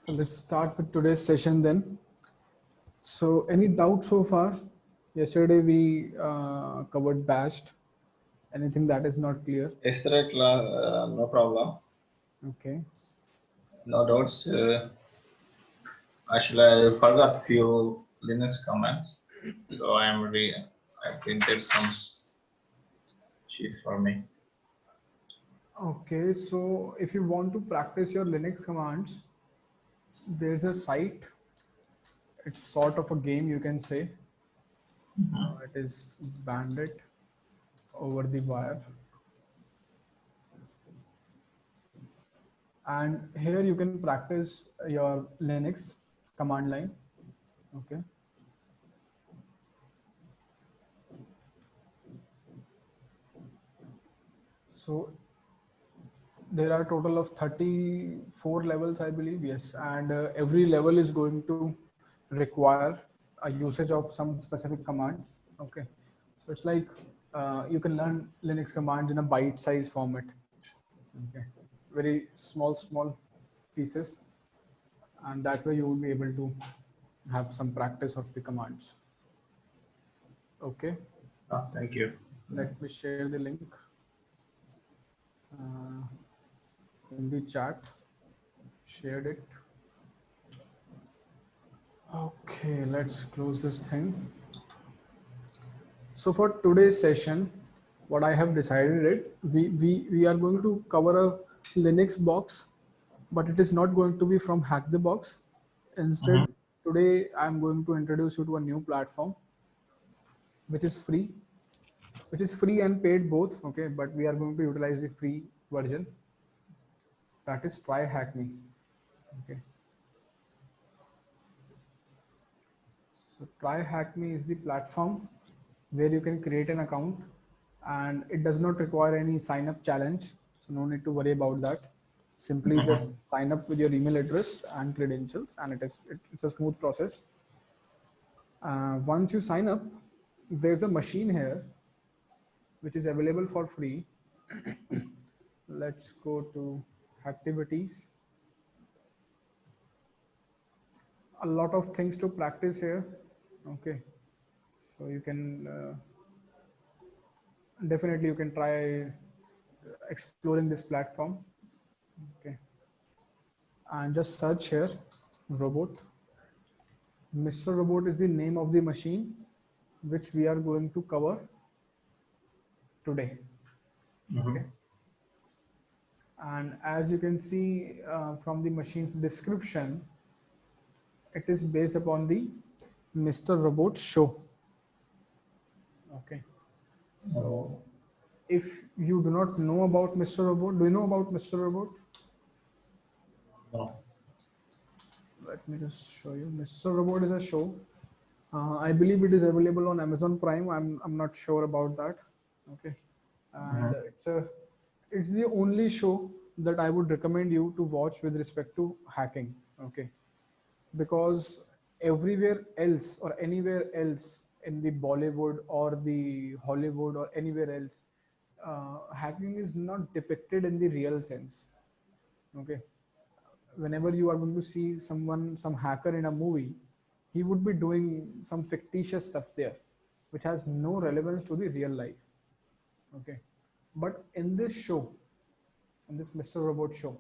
So let's start with today's session then. So any doubt so far? Yesterday we covered bashed. Anything that is not clear? Yesterday class, no problem, Okay. no doubts. Actually, I forgot few Linux commands, so I printed some sheet for me. Okay. So if you want to practice your Linux commands, there's a site. It's sort of a game, you can say. It is Bandit over the wire, and here you can practice your Linux command line. Okay. So there are a total of 34 levels, I believe. Yes, and every level is going to require a usage of some specific command. Okay, so it's like you can learn Linux commands in a bite-sized format. Okay, very small pieces, and that way you will be able to have some practice of the commands. Okay, Thank you. let me share the link uh, in the chat. Shared it. Okay, let's close this thing. So for today's session, what I have decided it, we are going to cover a Linux box, but it is not going to be from Hack the Box. Instead, today I'm going to introduce you to a new platform, which is free, and paid both. Okay, but we are going to utilize the free version. That is Try Hack Me. Okay, so Try Hack Me is the platform where you can create an account, and it does not require any sign up challenge. So no need to worry about that. Simply just sign up with your email address and credentials, and it's a smooth process. Once you sign up, there's a machine here which is available for free. Let's go to activities. A lot of things to practice here. Okay, so you can definitely you can try exploring this platform. Okay, and just search here robot. Mr. Robot is the name of the machine which we are going to cover today. Okay, and as you can see from the machine's description, it is based upon the Mr. Robot show. Okay, so if you do not know about Mr. Robot, do you know about Mr. Robot? No. Let me just show you. Mr. Robot is a show. I believe it is available on Amazon Prime. I'm not sure about that. Okay, and it's the only show that I would recommend you to watch with respect to hacking. Okay, because everywhere else or anywhere else in the Bollywood or the Hollywood or anywhere else, hacking is not depicted in the real sense. Okay, whenever you are going to see some hacker in a movie, he would be doing some fictitious stuff there, which has no relevance to the real life. Okay, but in this show, in this Mr. Robot show,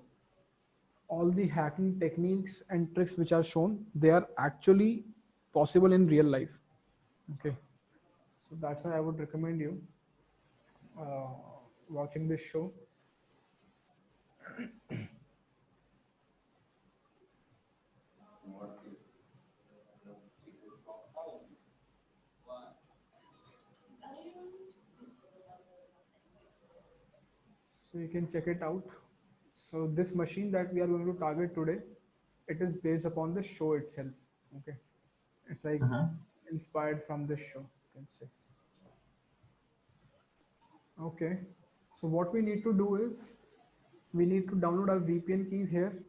all the hacking techniques and tricks which are shown, they are actually possible in real life. Okay, so that's why I would recommend you uh, watching this show. So you can check it out. So this machine that we are going to target today, it is based upon the show itself. Okay, it's like inspired from this show, you can say. Okay, so what we need to do is we need to download our VPN keys here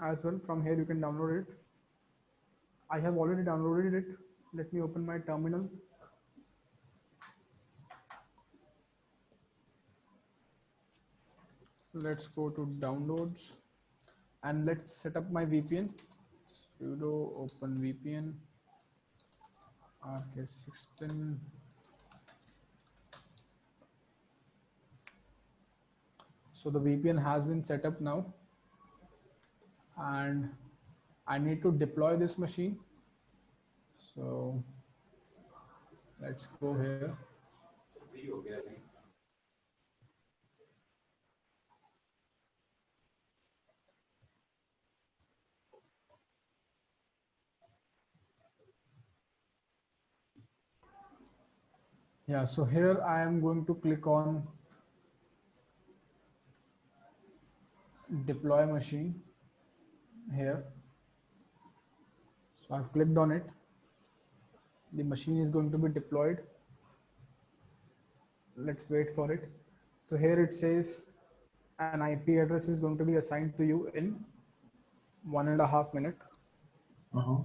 as well. From here you can download it. I have already downloaded it. Let me open my terminal. Let's go to downloads and let's set up my VPN. sudo open VPN RK16. So the VPN has been set up now, and I need to deploy this machine. So let's go here. Yeah, so here I am going to click on deploy machine here. So I've clicked on it. The machine is going to be deployed. Let's wait for it. So here it says an IP address is going to be assigned to you in 1.5 minutes. Uh-huh.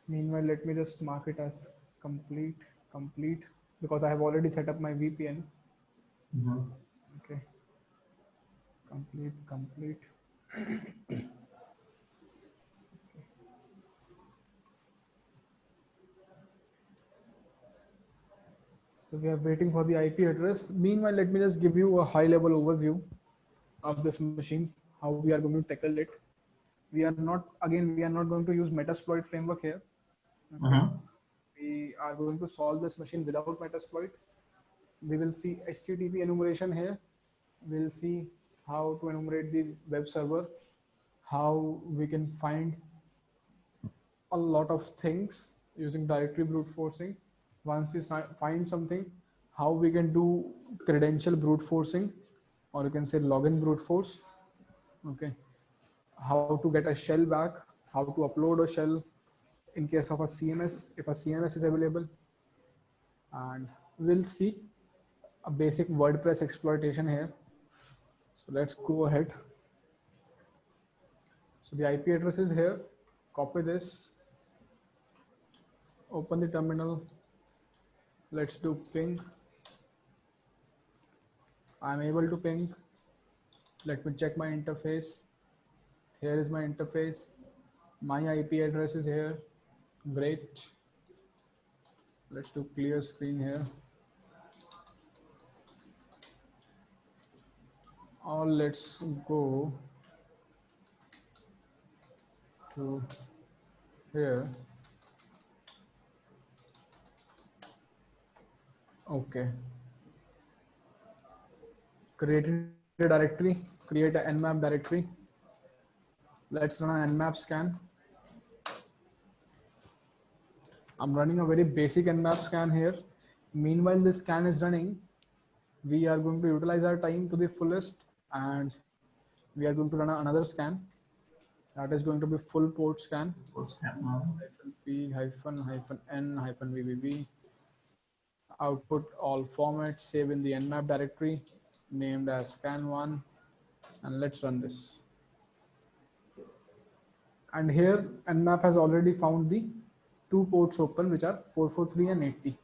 Meanwhile, let me just mark it as complete, because I have already set up my VPN. Uh-huh. Okay, complete. So we are waiting for the IP address. Meanwhile, let me just give you a high level overview of this machine, how we are going to tackle it. We are not going to use Metasploit framework here. Okay. Uh-huh. We are going to solve this machine without Metasploit. We will see HTTP enumeration here. We'll see how to enumerate the web server, how we can find a lot of things using directory brute forcing. Once we find something, how we can do credential brute forcing, or you can say login brute force. Okay, how to get a shell back, how to upload a shell in case of a CMS, if a CMS is available, and we'll see a basic WordPress exploitation here. So let's go ahead. So the IP address is here. Copy this, open the terminal. Let's do ping. I'm able to ping. Let me check my interface. Here is my interface. My IP address is here. Great. Let's do clear screen here. Or let's go to here. Okay. Create a directory, create an nmap directory. Let's run an nmap scan. I'm running a very basic nmap scan here. Meanwhile, this scan is running. We are going to utilize our time to the fullest, and we are going to run another scan. That is going to be full port scan. P hyphen N hyphen VBB. Output all formats, save in the nmap directory named as scan1, and let's run this. And here nmap has already found the two ports open, which are 443 and 80.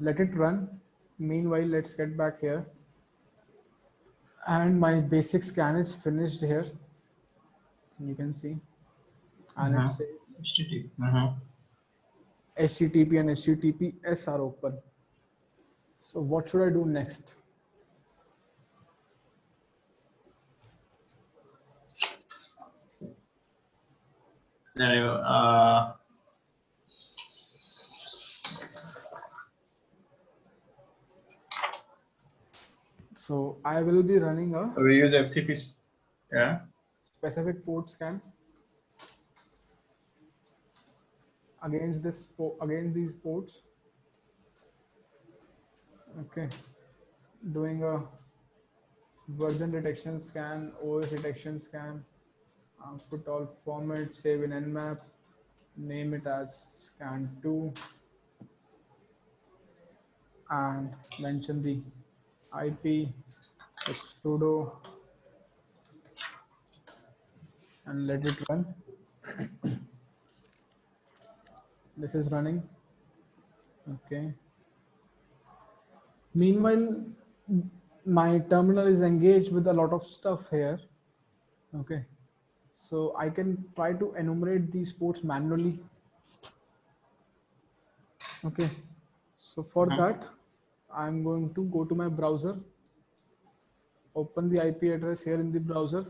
Let it run. Meanwhile, let's get back here. And my basic scan is finished here. You can see. And it says HTTP. HTTP and HTTPS are open. So what should I do next? Then you, So I will be running a we use FTP. Yeah. specific port scan against these ports. Okay, doing a version detection scan, OS detection scan, put all format, save in nmap, name it as scan2, and mention the IP with sudo, and let it run. This is running. Okay. Meanwhile, my terminal is engaged with a lot of stuff here. Okay, so I can try to enumerate these ports manually. Okay, so for Mhm. that, I'm going to go to my browser, open the IP address here in the browser,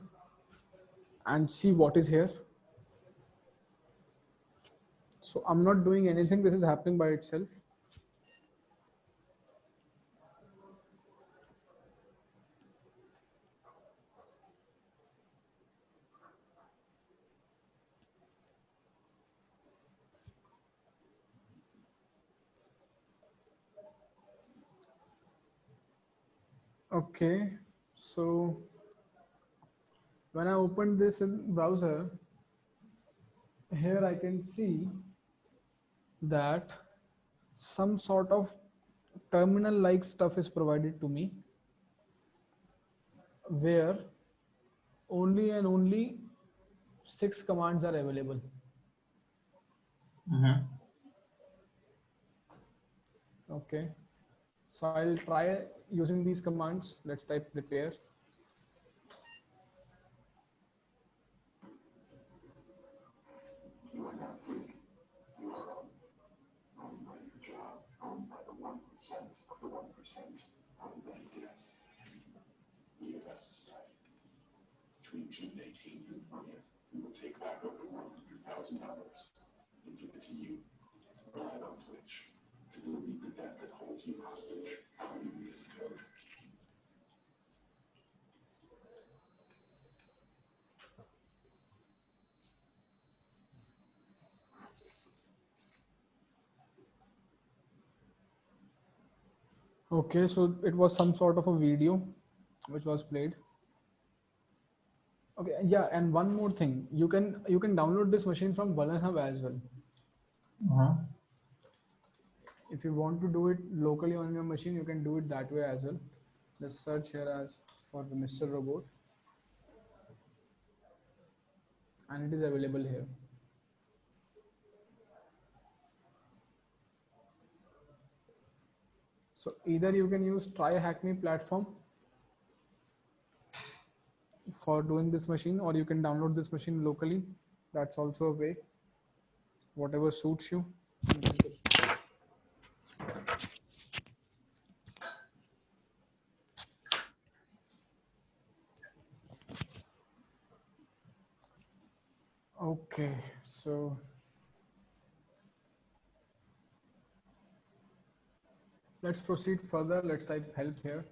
and see what is here. So I'm not doing anything, this is happening by itself. Okay, so when I open this in browser, here I can see that some sort of terminal like stuff is provided to me, where only and only 6 commands are available. Mhm. Okay, so I'll try using these commands. Let's type prepare. Okay, so it was some sort of a video which was played. Okay, yeah, and one more thing, you can download this machine from Vulner Hub as well. Mhm. If you want to do it locally on your machine, you can do it that way as well. Let's search here as for the Mr. Robot, and it is available here. So either you can use Try Hack Me platform for doing this machine, or you can download this machine locally. That's also a way, whatever suits you. Okay, so let's proceed further. Let's type help here,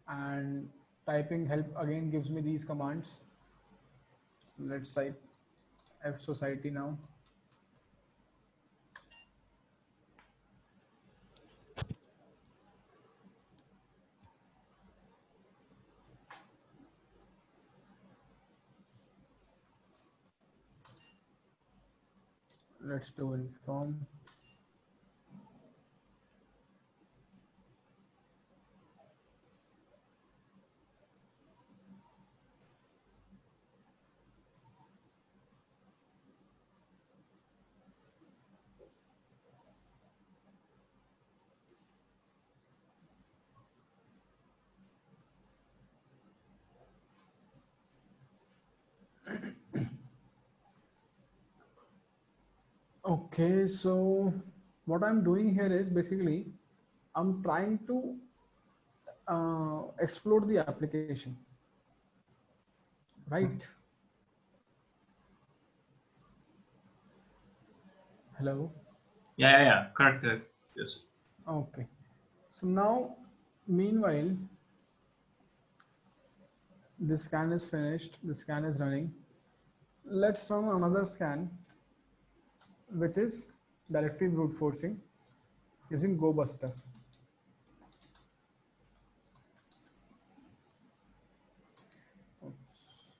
and typing help again gives me these commands. Let's type F society now. Let's do inform. Okay, so what I'm doing here is basically I'm trying to explore the application, right? Hello. Yeah, yeah, yeah. Correct, correct. Yes. Okay. So now, meanwhile, the scan is finished. The scan is running. Let's run another scan, which is directory brute forcing using GoBuster. Oops.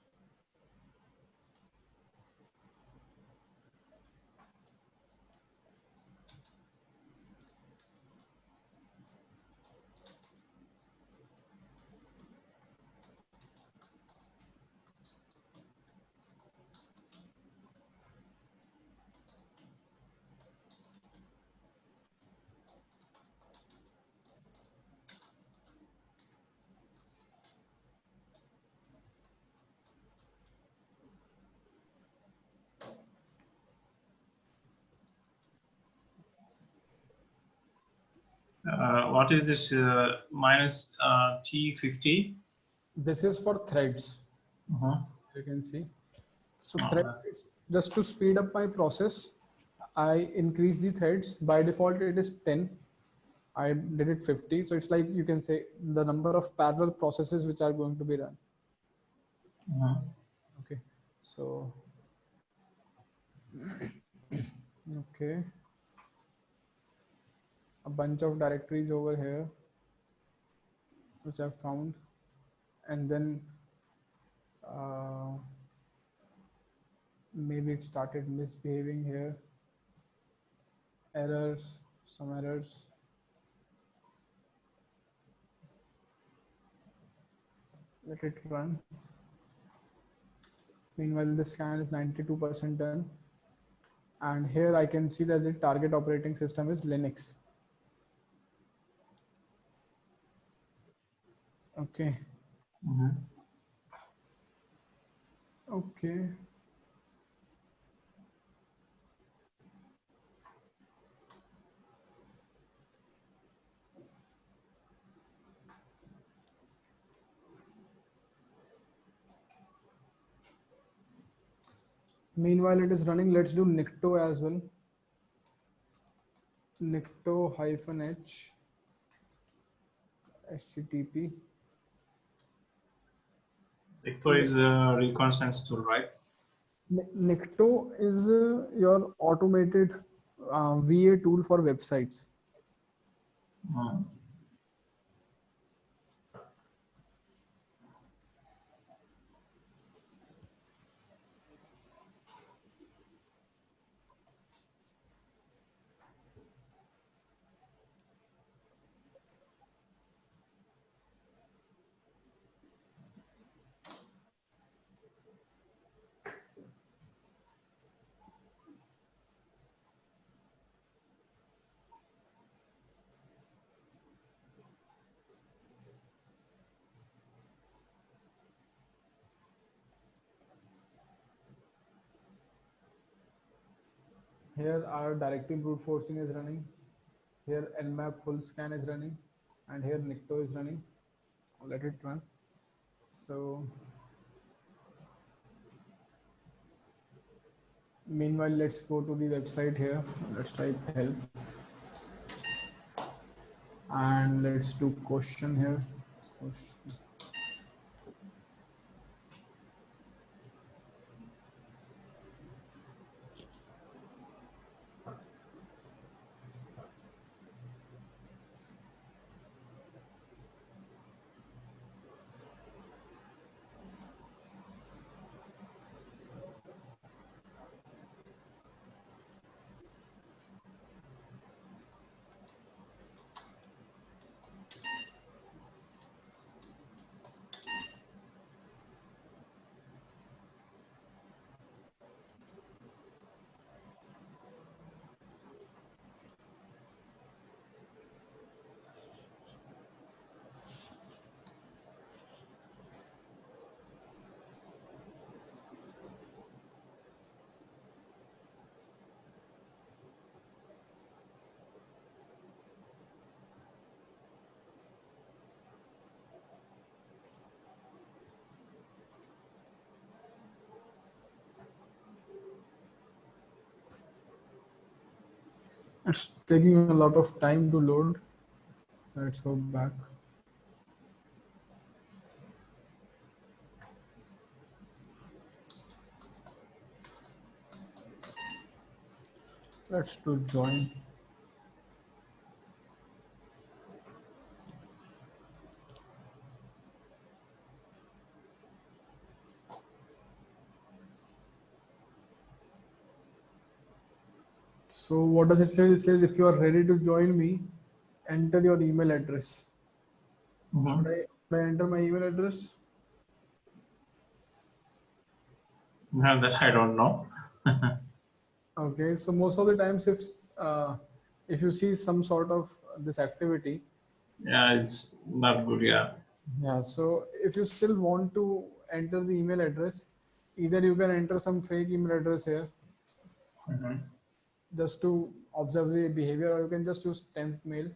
What is this minus T50? This is for threads. You can see. So thread, just to speed up my process, I increase the threads. By default, it is 10. I did it 50. So it's like you can say the number of parallel processes which are going to be run. Okay. So, okay. A bunch of directories over here, which I've found. And then maybe it started misbehaving here. Errors, some errors. Let it run. Meanwhile, the scan is 92% done. And here I can see that the target operating system is Linux. Okay. Okay. Meanwhile, it is running. Let's do Nikto as well. Nikto-h HTTP. Nikto is a reconnaissance tool, right? Nikto is your automated VA tool for websites. Here our directory brute forcing is running. Here Nmap full scan is running, and here Nikto is running. I'll let it run. So meanwhile, let's go to the website here. Let's type help. And let's do question here. Question. It's taking a lot of time to load. Let's go back. Let's do join. So what does it say? It says if you are ready to join me, enter your email address. Should I enter my email address? No, that I don't know. Okay, so most of the times if you see some sort of this activity, Yeah, it's not good. Yeah. yeah, so if you still want to enter the email address, either you can enter some fake email address here just to observe the behavior, or you can just use temp mail.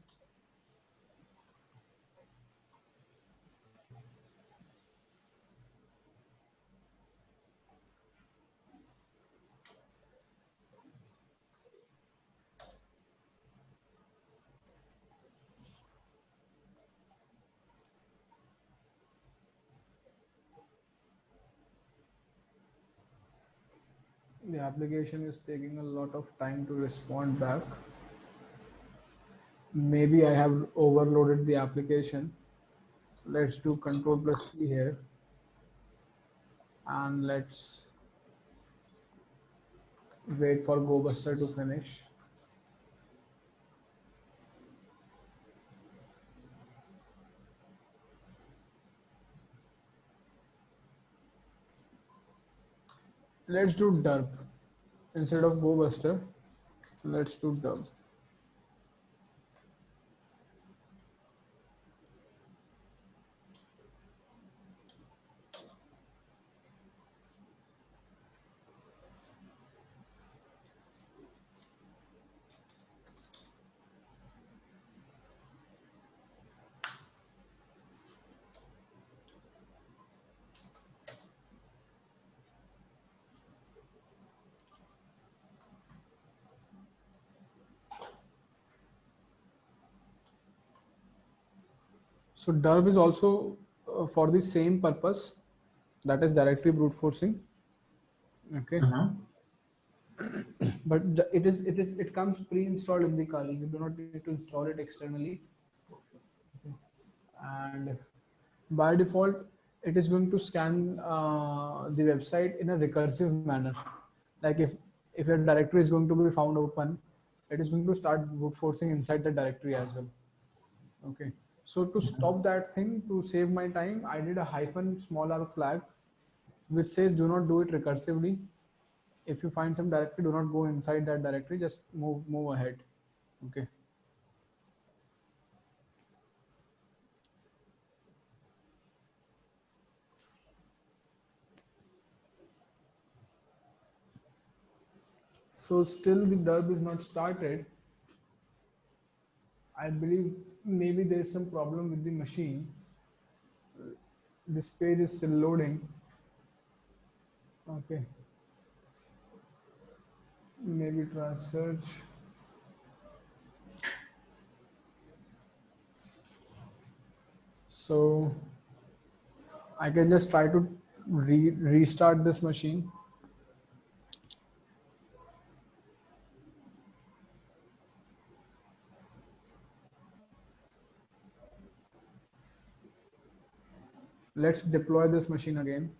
The application is taking a lot of time to respond back. Maybe I have overloaded the application. Let's do Control plus C here, and let's wait for GoBuster to finish. Let's do derp instead of GoBuster. Let's do derp. So derp is also for the same purpose, that is directory brute forcing. Okay, but it comes pre-installed in the Kali. You do not need to install it externally, and by default, it is going to scan the website in a recursive manner. Like if your directory is going to be found open, it is going to start brute forcing inside the directory as well. Okay. So to stop that thing, to save my time, I did a hyphen small r flag, which says do not do it recursively. If you find some directory, do not go inside that directory. Just move ahead. Okay. So still the derb is not started. I believe maybe there is some problem with the machine. This page is still loading. Okay. Maybe try search. So I can just try to restart this machine. Let's deploy this machine again.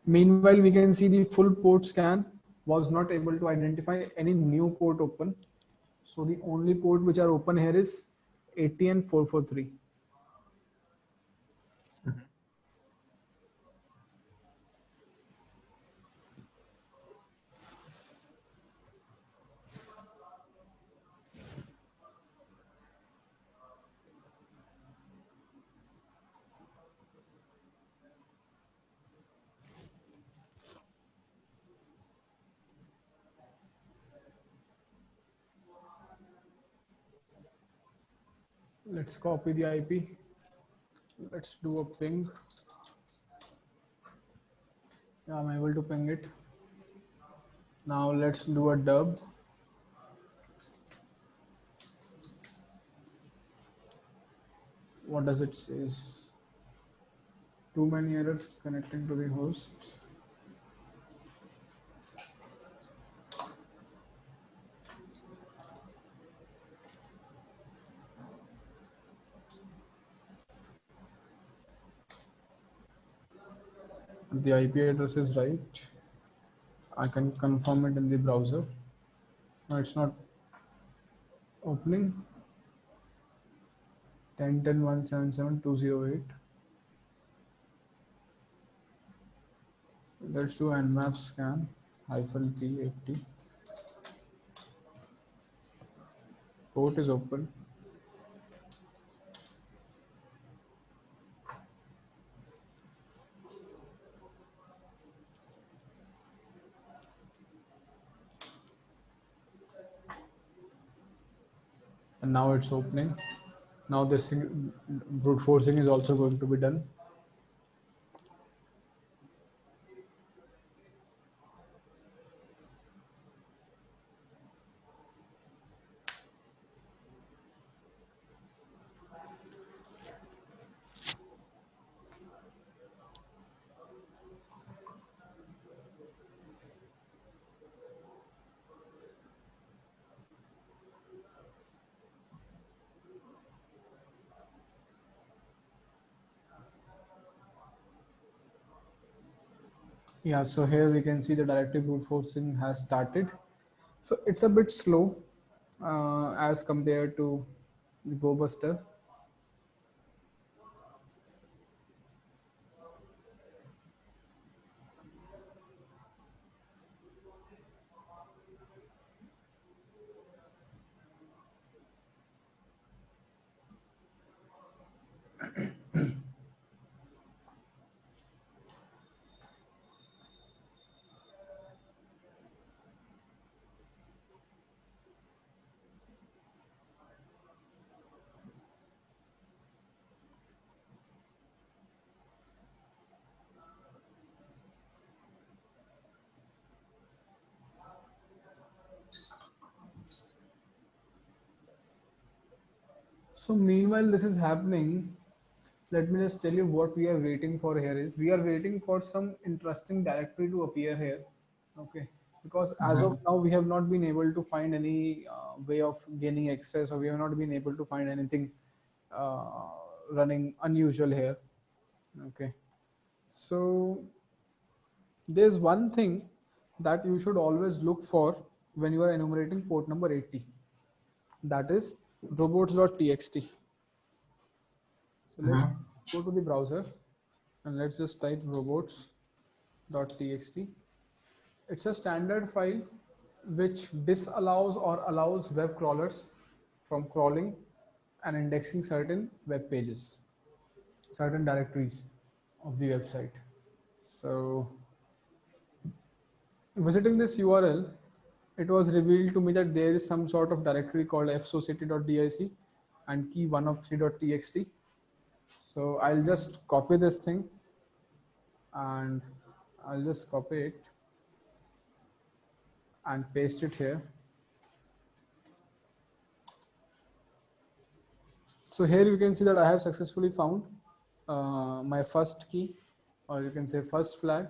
Meanwhile, we can see the full port scan was not able to identify any new port open. So the only port which are open here is 80 and 443. Let's copy the IP. Let's do a ping. Yeah, I'm able to ping it. Now let's do a dub. What does it say? Too many errors connecting to the host. The IP address is right. I can confirm it in the browser. No, it's not opening. 10.10.177.208. Let's do nmap scan -p80. Port is open. and now it's opening. Now this thing, brute forcing is also going to be done. Yeah, so here we can see the directive brute forcing has started. So it's a bit slow as compared to the GoBuster. So meanwhile this is happening, let me just tell you what we are waiting for here is we are waiting for some interesting directory to appear here. Okay, because as of Mhm. now we have not been able to find any way of gaining access, or we have not been able to find anything uh, running unusual here. Okay, so there's one thing that you should always look for when you are enumerating port number 80, that is robots.txt. So let's Mhm. go to the browser and let's just type robots.txt. It's a standard file which disallows or allows web crawlers from crawling and indexing certain web pages, certain directories of the website. So visiting this URL, it was revealed to me that there is some sort of directory called fsocity.dic and key1of3.txt. So I'll just copy this thing and I'll just copy it and paste it here. So here you can see that I have successfully found my first key, or you can say first flag.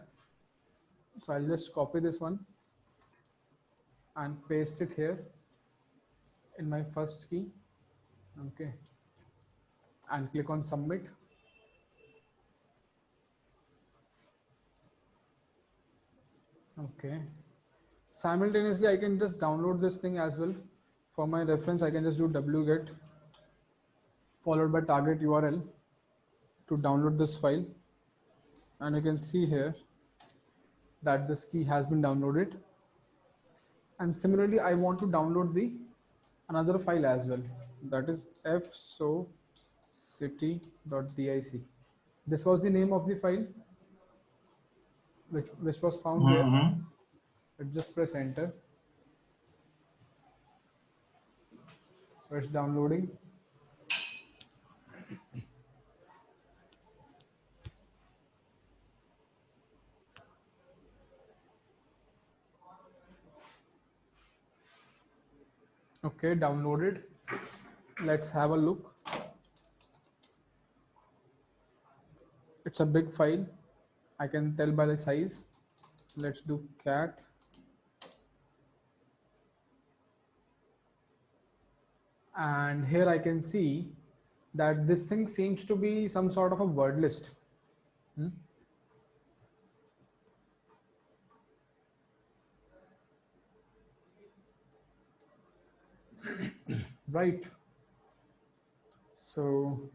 So I'll just copy this one and paste it here in my first key. Okay, and click on submit. Okay, simultaneously I can just download this thing as well. For my reference, I can just do wget followed by target URL to download this file, and you can see here that this key has been downloaded. And similarly, I want to download the another file as well, that is fsocity.dic. This was the name of the file which was found there. Mhm. Just press enter. So it's downloading. Okay, downloaded. Let's have a look. It's a big file, I can tell by the size. Let's do cat. And here I can see that this thing seems to be some sort of a word list. Hmm? Right. So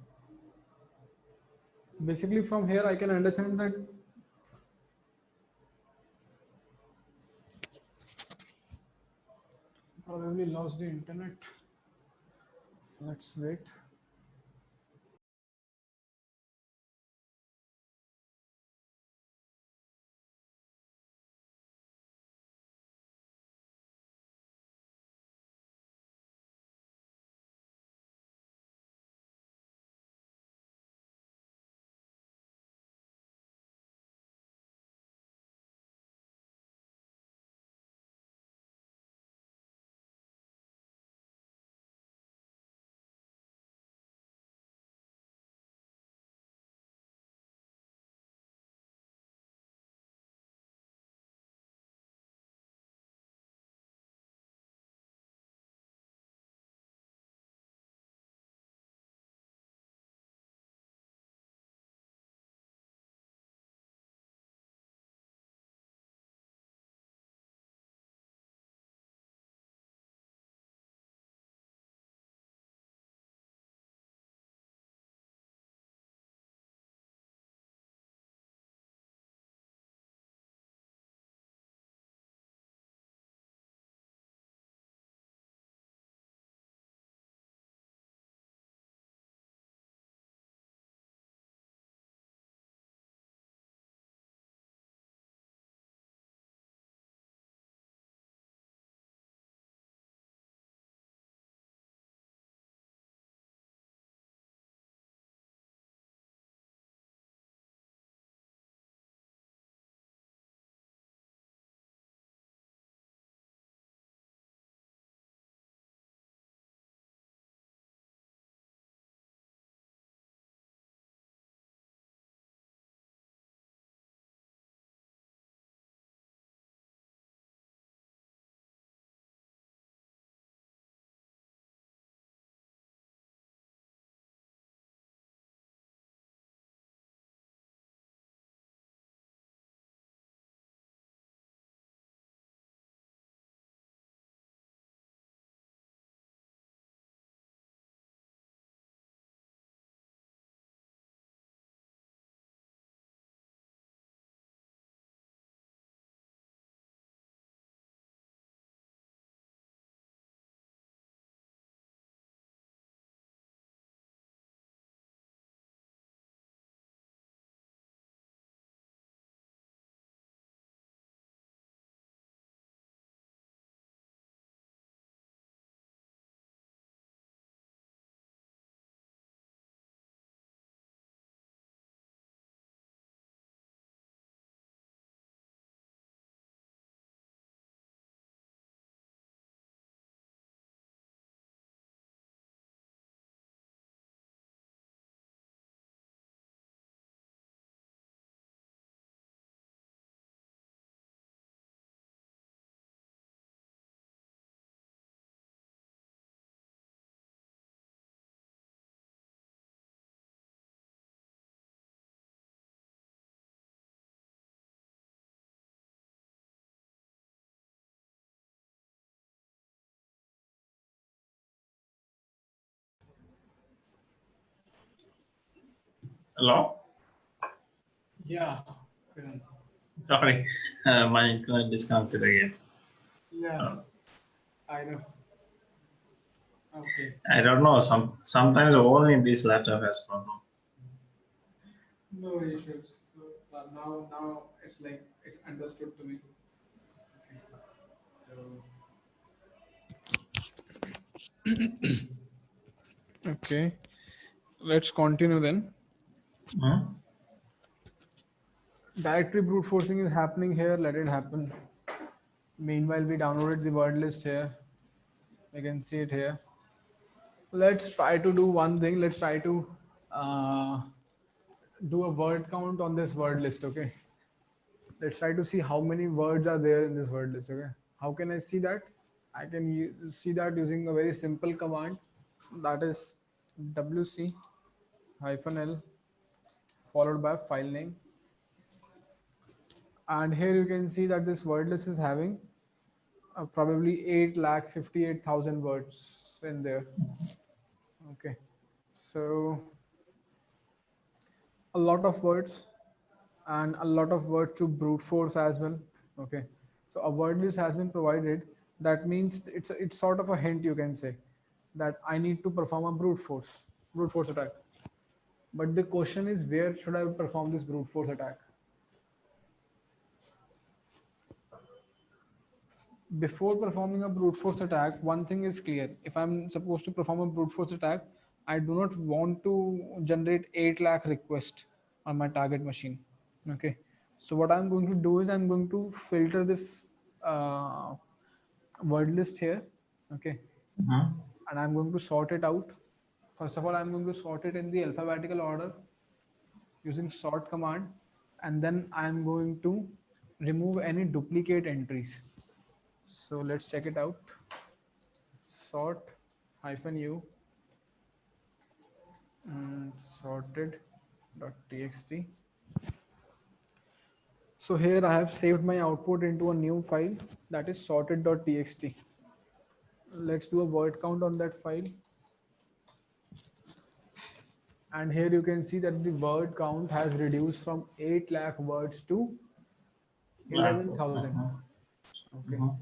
basically from here I can understand that probably lost the internet. Let's wait. Hello? Yeah. Kiran. Sorry, my internet disconnected again. Yeah, Uh, I know. Okay. I don't know. Sometimes only this laptop has problem. No issues. So, now it's like it's understood to me. Okay. So. Okay. Let's continue then. Hmm? Directory brute forcing is happening here. Let it happen. Meanwhile, we downloaded the word list here. You can see it here. Let's try to do one thing. Let's try to uh, do a word count on this word list. Okay. Let's try to see how many words are there in this word list. Okay. How can I see that? I can see that using a very simple command, that is wc hyphen l followed by file name. And here you can see that this word list is having probably 8,58,000 words in there. Okay, so a lot of words, and a lot of words to brute force as well. Okay, so a word list has been provided. That means it's sort of a hint, you can say, that I need to perform a brute force attack. But the question is, where should I perform this brute force attack? Before performing a brute force attack, one thing is clear. If I'm supposed to perform a brute force attack, I do not want to generate 8 lakh requests on my target machine. Okay. So what I'm going to do is I'm going to filter this word list here. Okay. Hmm? And I'm going to sort it out. First of all, I'm going to sort it in the alphabetical order using sort command. And then I'm going to remove any duplicate entries. So let's check it out. Sort hyphen u sorted.txt. So here I have saved my output into a new file, that is sorted.txt. Let's do a word count on that file. And here you can see that the word count has reduced from 8 lakh words to Right. 11,000. Okay. Mhm.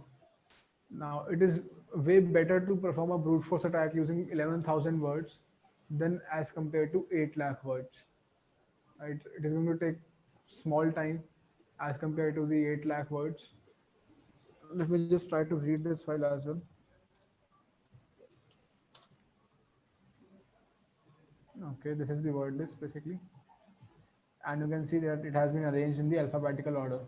Now it is way better to perform a brute force attack using 11,000 words than as compared to 8 lakh words. Right? It is going to take small time as compared to the 8 lakh words. Let me just try to read this file as well. Okay, this is the word list basically. And you can see that it has been arranged in the alphabetical order.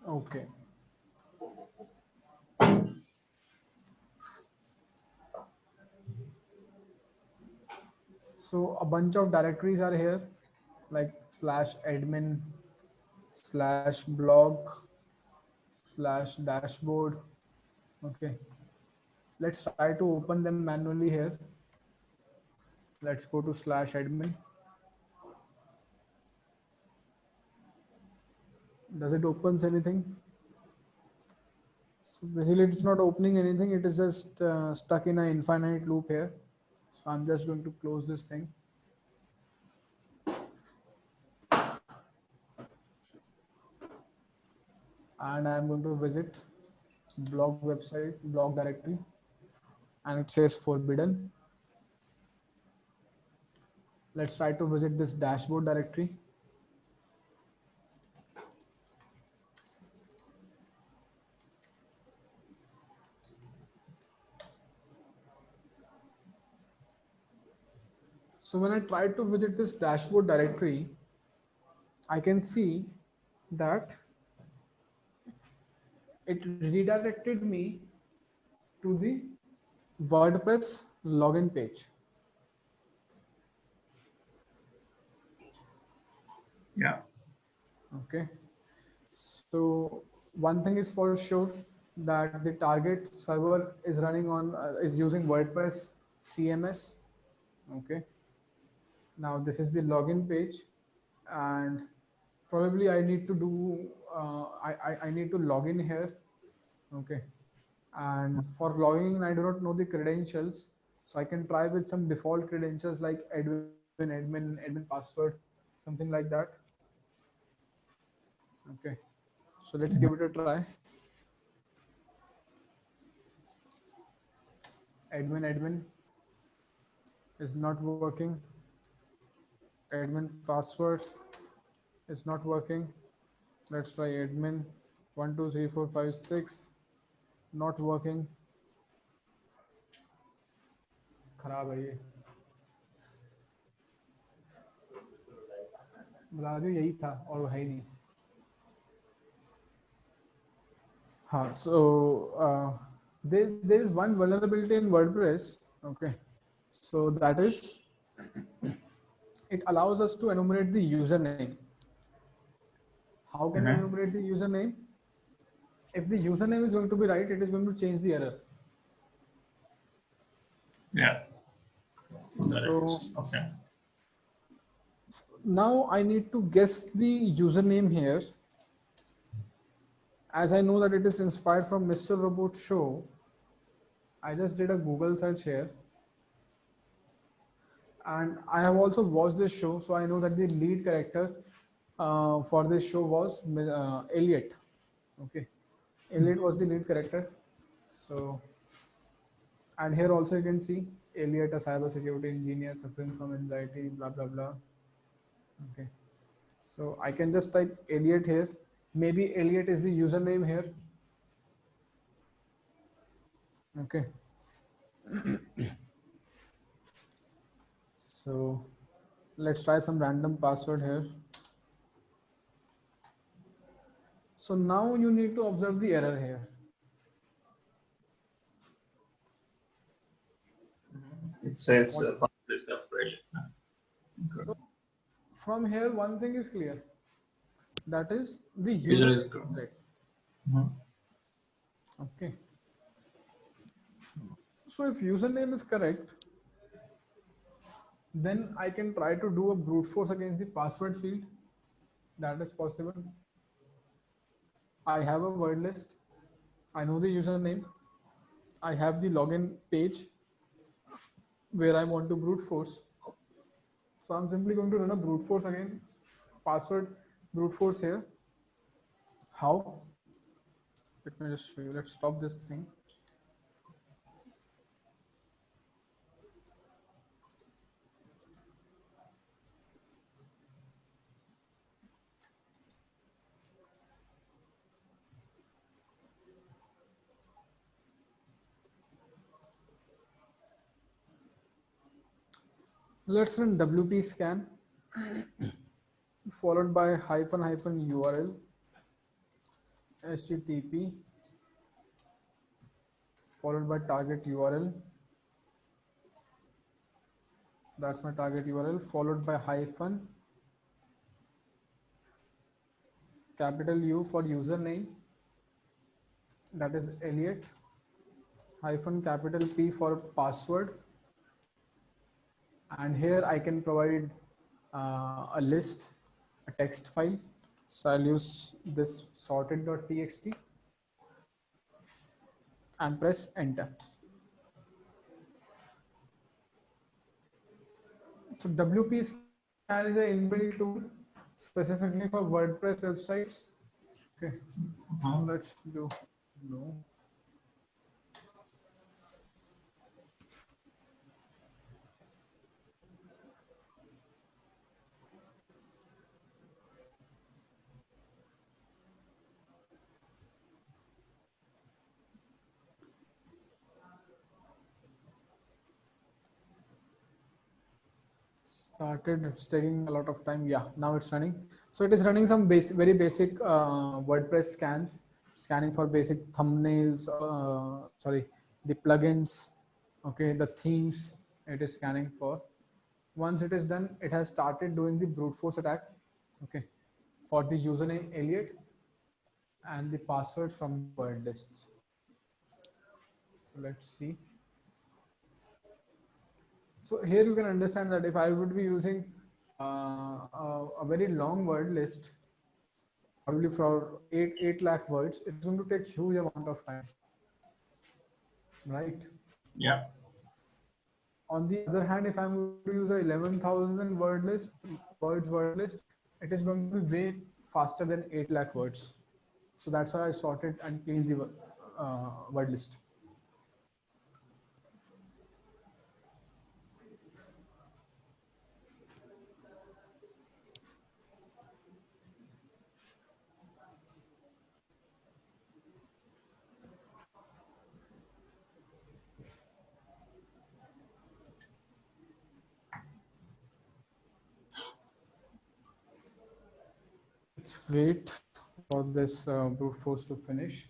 Okay. So a bunch of directories are here, like slash admin, slash blog, slash dashboard. Okay. Let's try to open them manually here. Let's go to slash admin. Does it opens anything? So basically it's not opening anything. It is just stuck in an infinite loop here. So I'm just going to close this thing. And I'm going to visit blog website, blog directory, and it says forbidden. Let's try to visit this dashboard directory. So when I try to visit this dashboard directory, I can see that it redirected me to the WordPress login page. Yeah. Okay. So one thing is for sure, that the target server is running on is using WordPress CMS. Okay. Now this is the login page, and probably I need to do, I need to log in here. Okay. And for logging in, I do not know the credentials. So I can try with some default credentials like admin password, something like that. Okay. So let's give it a try. Admin is not working. Admin password is not working. Let's try admin 1 2 3 4 5 6. Not working. खराब है ये. बता दो यही था और वो है ही नहीं. हाँ, so there is one vulnerability in WordPress. Okay, so that is it allows us to enumerate the username. How can we enumerate the username? If the username is going to be right, it is going to change the error. Yeah. So Okay. now I need to guess the username here. As I know that it is inspired from Mr. Robot show, I just did a Google search here. And I have also watched this show, so I know that the lead character for this show was Elliot. Okay, Elliot was the lead character. So, and here also you can see Elliot, a cybersecurity engineer suffering from anxiety, blah blah blah. Okay, so I can just type Elliot here. Maybe Elliot is the username here. Okay. So let's try some random password here. So now you need to observe the error here. It says list of failure. So from here, one thing is clear. That is the User user is good. correct. Okay. So if username is correct, then I can try to do a brute force against the password field. That is possible. I have a word list. I know the username. I have the login page where I want to brute force. So I'm simply going to run a brute force again. Password brute force here. How? Let me just show you. Let's stop this thing. Let's run WP scan followed by hyphen URL HTTP followed by target URL. That's my target URL followed by hyphen capital U for username. That is Elliot hyphen capital P for password. And here I can provide a list, a text file. So I'll use this sorted.txt and press enter. So WP scan is an inbuilt tool specifically for WordPress websites. Okay, let's do no. Started, it's taking a lot of time. Yeah, now it's running. So it is running some very basic WordPress scans, scanning for basic thumbnails, sorry, the plugins, okay, the themes it is scanning for. Once it is done, it has started doing the brute force attack, okay, for the username Elliot and the password from word lists. So let's see. So here you can understand that if I would be using a very long word list, probably for 8 lakh words, it's going to take huge amount of time, right? Yeah. On the other hand, if I'm going to use a 11,000 word list, it is going to be way faster than 8 lakh words. So that's why I sorted and cleaned the word list. Let's wait for this brute force to finish.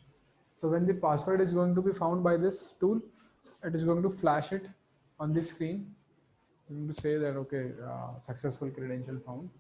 So when the password is going to be found by this tool, it is going to flash it on the screen. It's going to say that, okay, successful credential found.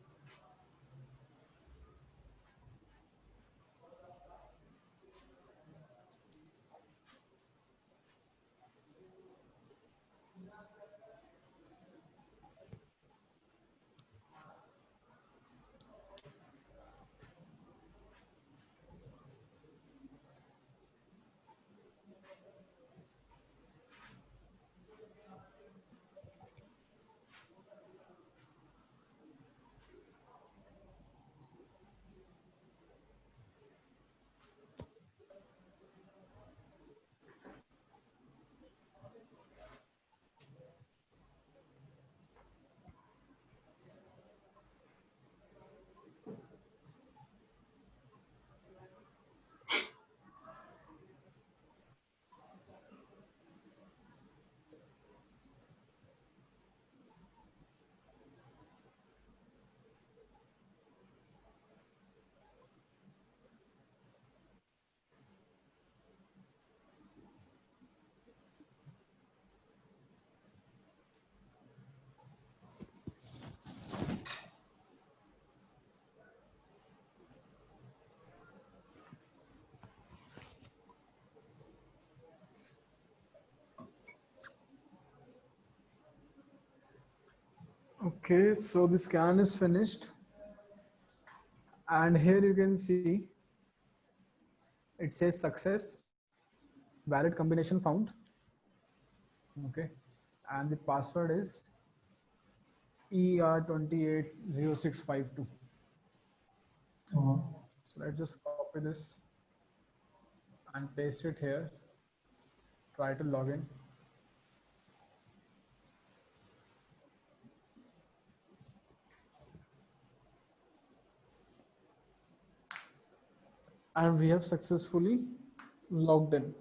Okay, so the scan is finished. And here you can see it says success, valid combination found. Okay, and the password is ER280652. So let's just copy this and paste it here. Try to log in. And we have successfully logged in.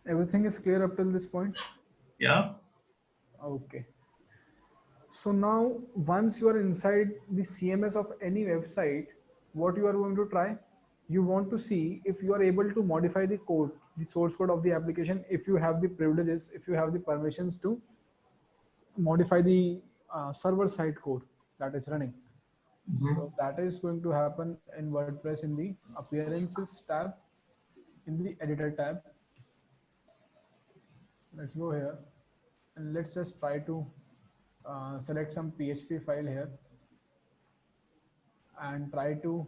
Everything is clear up till this point? Yeah. Okay. So now, once you are inside the CMS of any website, what you are going to try, you want to see if you are able to modify the code, the source code of the application, if you have the privileges, if you have the permissions to modify the server side code that is running. So that is going to happen in WordPress in the appearances tab, in the editor tab. Let's go here and let's just try to select some PHP file here and try to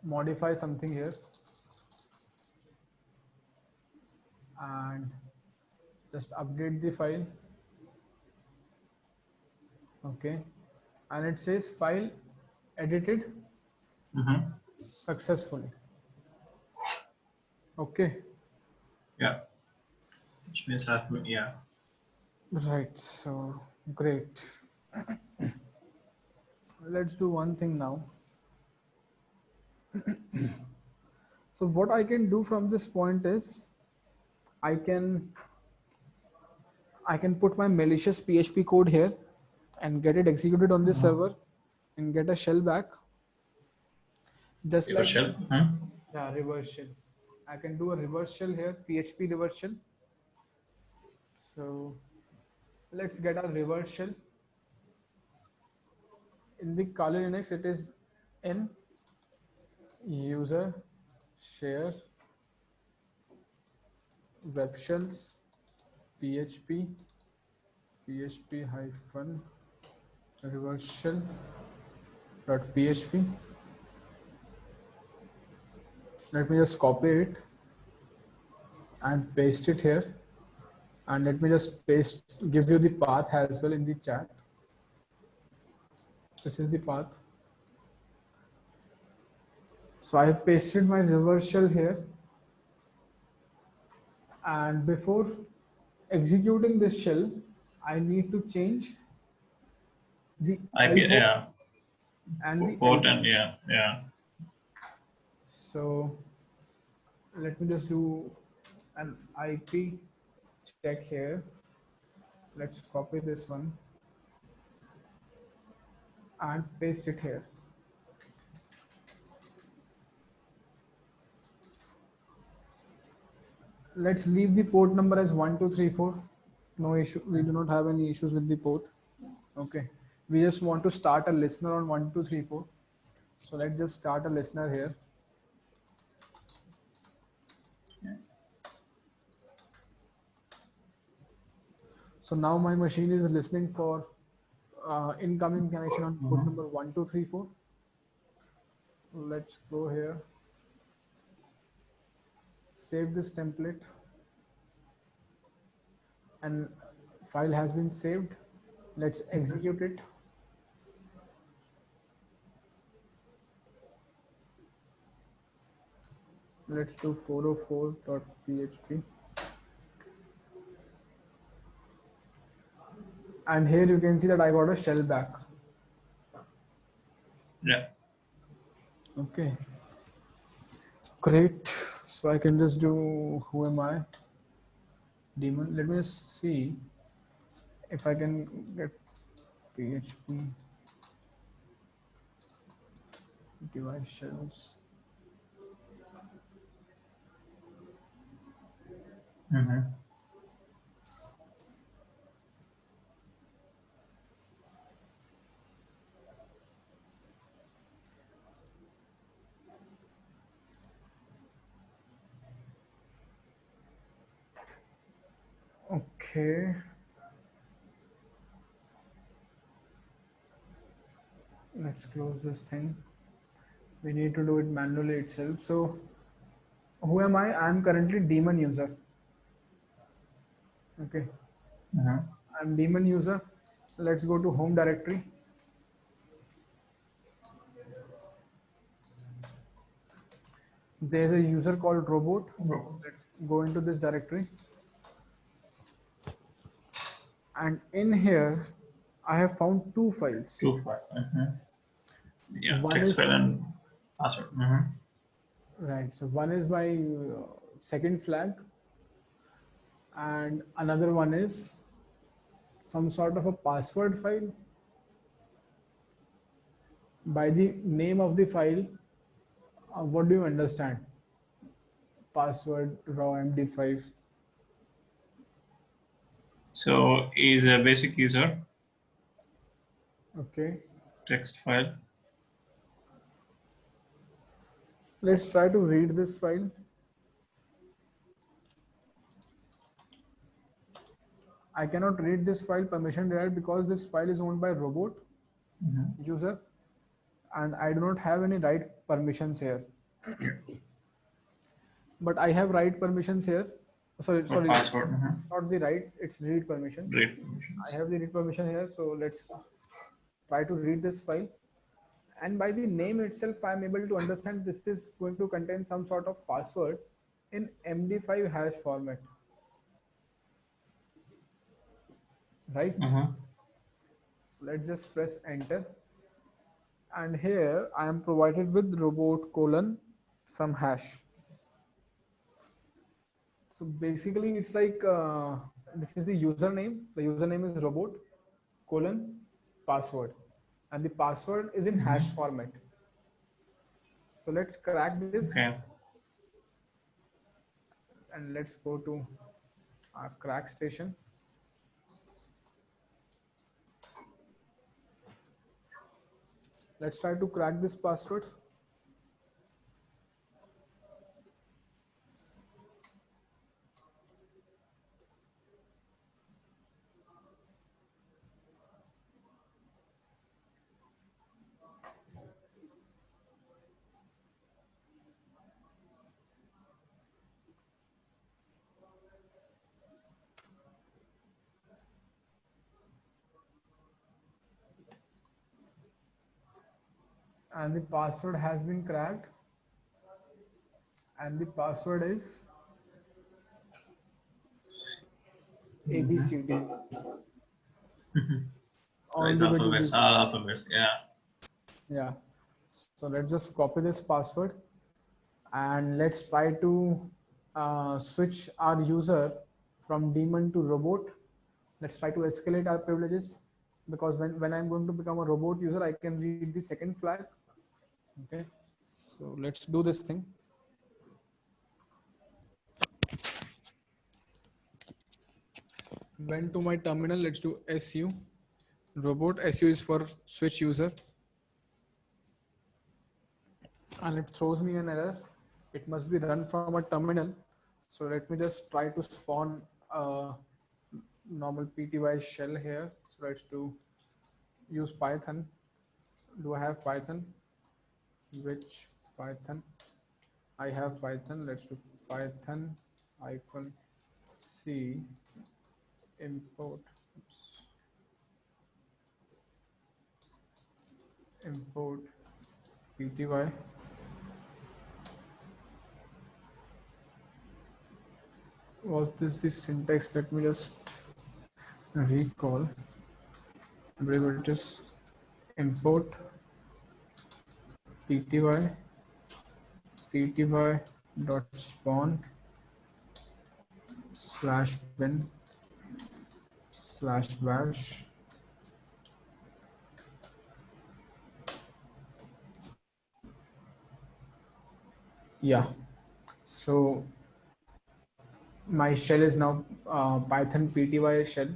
modify something here and just update the file. Okay, and it says file edited successfully. Okay, Yeah. Which means admin. Yeah. right, so great. Let's do one thing now. So what I can do from this point is I can put my malicious PHP code here and get it executed on this server and get a shell back. Just Your like, shell. yeah, reverse shell. I can do a reverse shell here, PHP reverse shell. So let's get a reverse shell. In the Kali Linux, it is in user share web shells PHP php hyphen reverse shell dot php. Let me just copy it and paste it here. And let me just give you the path as well in the chat. This is the path. So I have pasted my reverse shell here. And before executing this shell, I need to change the IP, L port yeah, and the L port port. and yeah. So let me just do an IP check here. Let's copy this one and paste it here. Let's leave the port number as 1234. No issue. We do not have any issues with the port. Okay. We just want to start a listener on 1234. So let's just start a listener here. So now my machine is listening for incoming connection on port number 1234. Let's go here. Save this template. And file has been saved. Let's execute it. Let's do 404.php. And here you can see that I got a shell back. Yeah. Okay. Great. So I can just do who am I? Daemon. Let me just see if I can get PHP device shells. Okay. Let's close this thing. We need to do it manually itself. So who am I? I'm currently daemon user. Okay. I'm daemon user. Let's go to home directory. There's a user called robot. Let's go into this directory. And in here, I have found two files. Two file. Yeah, One text is file and password. right. So one is my second flag, and another one is some sort of a password file. By the name of the file, what do you understand? Password raw MD5. So is a basic user Okay. text file. Let's try to read this file. I cannot read this file permission denied because this file is owned by robot user, and I do not have any write permissions here. But I have write permissions here. Sorry, Password. not the write, it's read permission. Read permissions. I have the read permission here, so let's try to read this file. And by the name itself, I'm able to understand this is going to contain some sort of password in MD5 hash format, right? So let's just press enter. And here I am provided with robot colon some hash. So basically it's like this is the username. The username is robot colon password, and the password is in hash format. So let's crack this. Okay. And let's go to our crack station. Let's try to crack this password. and the password has been cracked, and the password is ABCD. So All it's the way to alphabets, the all alphabets. Yeah. yeah. So let's just copy this password and let's try to switch our user from daemon to robot. Let's try to escalate our privileges because when I'm going to become a robot user, I can read the second flag. Okay, so let's do this thing. Went to my terminal. Let's do su robot. Su is for switch user, and it throws me an error. It must be run from a terminal. So let me just try to spawn a normal pty shell here. So let's do use Python. Do I have Python? Which Python? I have Python. Let's do Python hyphen C import. Oops. Import pty. Was this the syntax? Let me just recall. I believe it is import pty dot spawn slash bin slash bash. Yeah. So my shell is now Python pty shell.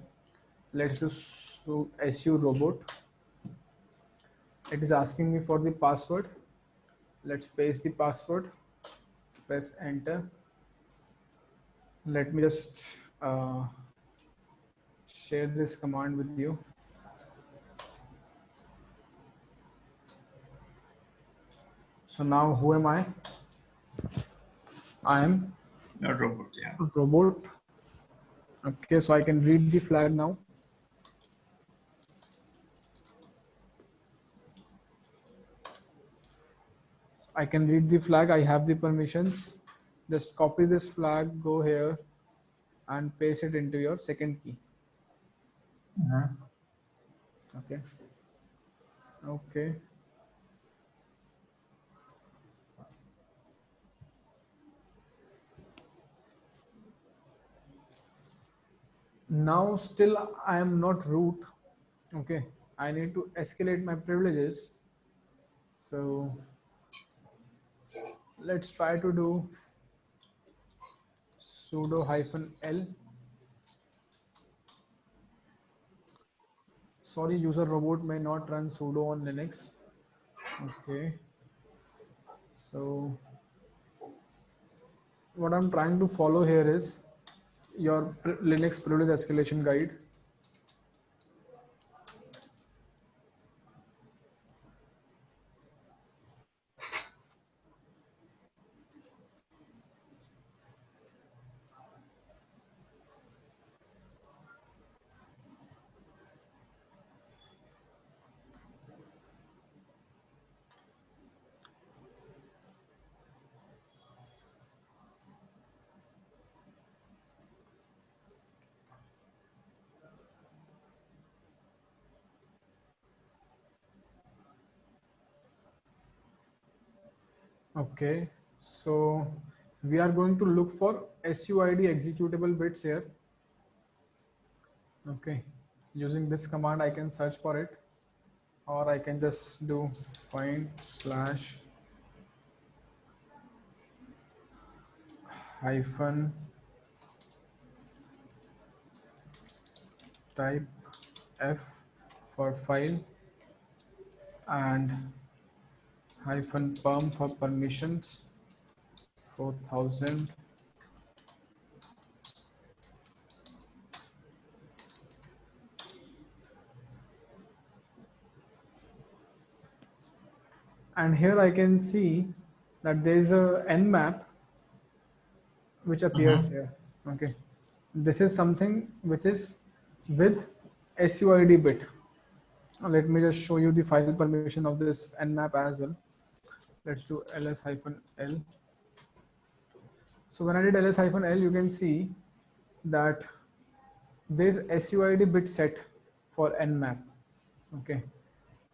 Let's do su robot. It is asking me for the password. Let's paste the password. Press enter. Let me just share this command with you. So now who am I? I am Not robot. Yeah. robot. Okay, so I can read the flag now. I can read the flag. I have the permissions. Just copy this flag, go here and paste it into your second key. Okay. Okay. Now still I am not root. Okay. I need to escalate my privileges. So let's try to do sudo -l. Sorry, user robot may not run sudo on Linux. Okay. So what I'm trying to follow here is your Linux privilege escalation guide. Okay, so we are going to look for SUID executable bits here. Okay, using this command, I can search for it, or I can just do find slash hyphen type F for file and hyphen perm for permissions 4000. And here I can see that there is a nmap which appears here. Okay, this is something which is with SUID bit. Let me just show you the file permission of this nmap as well. Let's do ls-l. So when I did ls-l, you can see that there's SUID bit set for nmap. Okay.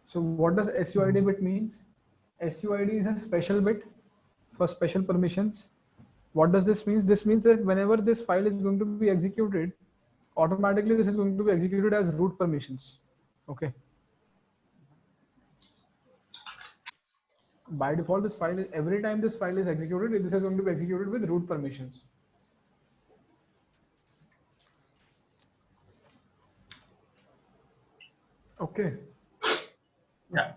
So what does SUID bit means? SUID is a special bit for special permissions. What does this mean? This means that whenever this file is going to be executed, automatically this is going to be executed as root permissions. Okay. By default, this file, every time this file is executed, this is going to be executed with root permissions. Okay. Yeah.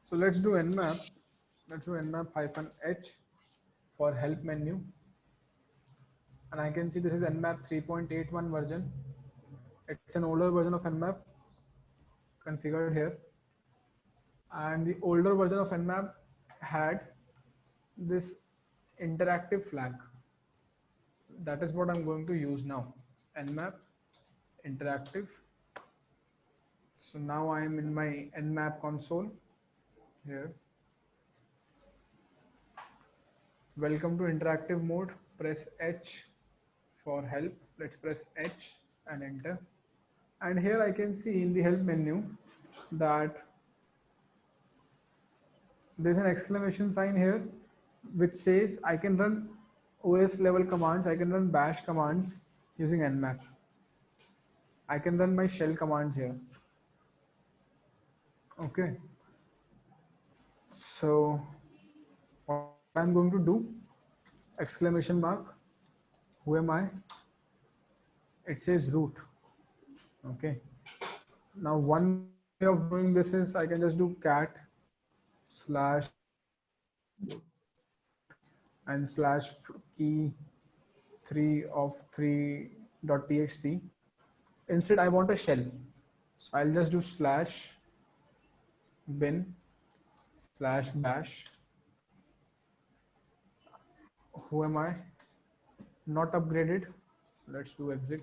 So let's do nmap. Let's do nmap-h for help menu. And I can see this is nmap 3.81 version. It's an older version of nmap configured here. And the older version of nmap had this interactive flag. That is what I'm going to use now. Nmap interactive. So now I am in my nmap console here. Welcome to interactive mode. Press H for help. Let's press H and enter. And here I can see in the help menu that there's an exclamation sign here which says I can run OS level commands, I can run bash commands using nmap. I can run my shell commands here. Okay. So what I'm going to do, exclamation mark, who am I? It says root. Okay. Now one way of doing this is I can just do cat slash and slash key 3 of 3.txt. Instead, I want a shell. So I'll just do slash bin slash bash. Who am I? Not upgraded. Let's do exit.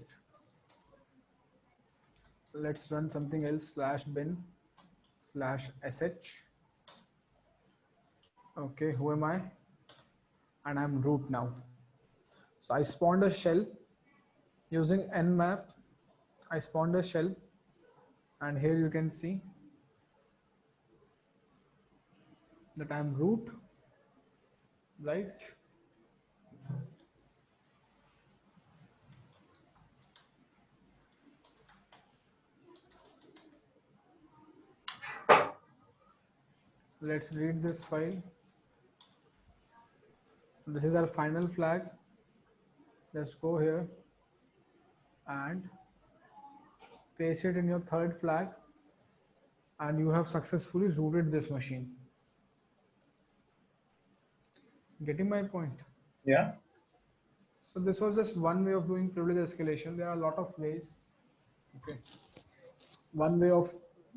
Let's run something else, slash bin slash sh. Okay, who am I? And I'm root now. So I spawned a shell using nmap. I spawned a shell, and here you can see that I'm root, right? Let's read this file. This is our final flag. Let's go here and paste it in your third flag, and you have successfully rooted this machine. Getting my point? Yeah. So this was just one way of doing privilege escalation. There are a lot of ways. Okay. One way of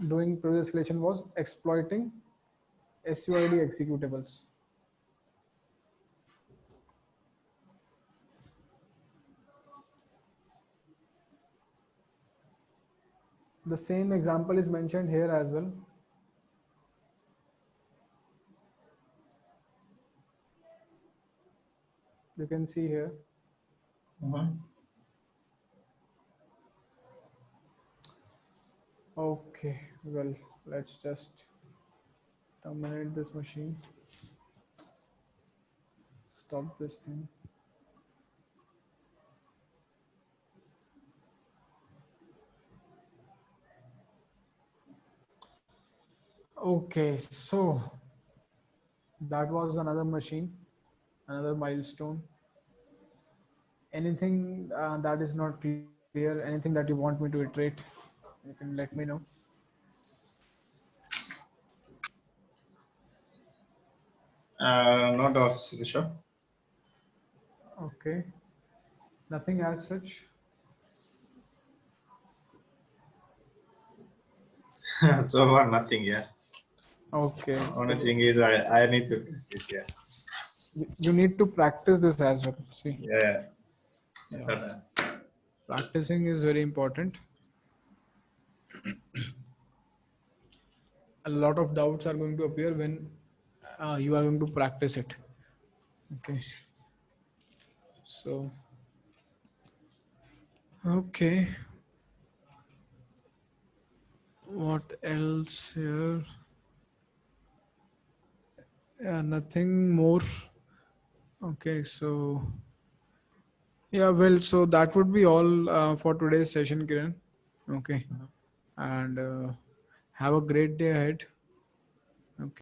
doing privilege escalation was exploiting SUID executables. The same example is mentioned here as well. You can see here. Okay, well, let's just terminate this machine. Stop this thing. Okay, so that was another machine, another milestone. Anything that is not clear, anything that you want me to iterate, you can let me know. Not us, Rishabh. Okay, nothing as such. So far, nothing. Yeah. Okay. Only So thing is, I need to practice. Yeah. you need to practice this as well. See. Yeah. Yeah. Practicing is very important. a lot of doubts are going to appear when you are going to practice it. Okay. So, okay. What else here? Yeah, nothing more. Okay. So, yeah, well, so that would be all for today's session, Kiran. Okay. And have a great day ahead. Okay.